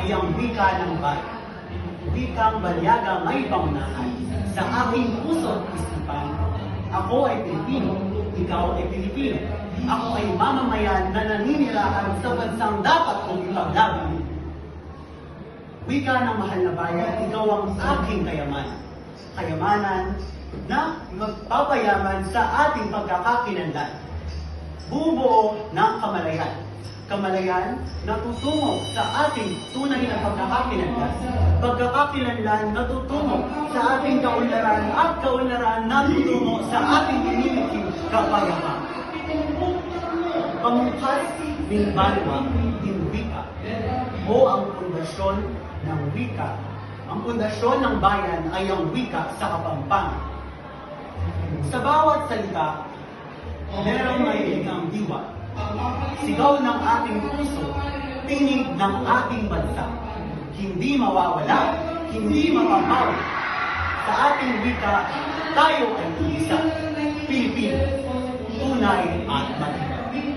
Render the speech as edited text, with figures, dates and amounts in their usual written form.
ay ang wika ng bayan. Wikang banyaga may pangunahan sa aking puso at isipan. Ako ay Pilipino, ikaw ay Pilipino. Ako ay mamamayan na naninirahan sa bansang dapat kong ipaglaban. Wika ng mahal na bayan, ikaw ang aking kayamanan. Kayamanan na magpapayaman sa ating pagkakakilanlan. Bubuo ng kamalayan. Kamalayan na tutungo sa ating tunay na pagkakakilanlan. Pagkakakilanlan na tutungo sa ating kaunlaran at kaunlaran na tutungo sa ating iniliking kapayapaan. Pamungkas ng banwa ng wika o ang pundasyon ng wika. Ang pundasyon ng bayan ay ang wika sa Kapampangan. Sa bawat salita, merong mahihigang diwa. Sigaw ng ating puso, tinig ng ating bansa. Hindi mawawala, hindi mapapawi. Sa ating wika, tayo ay isa. Pilipino, tunay at matibay.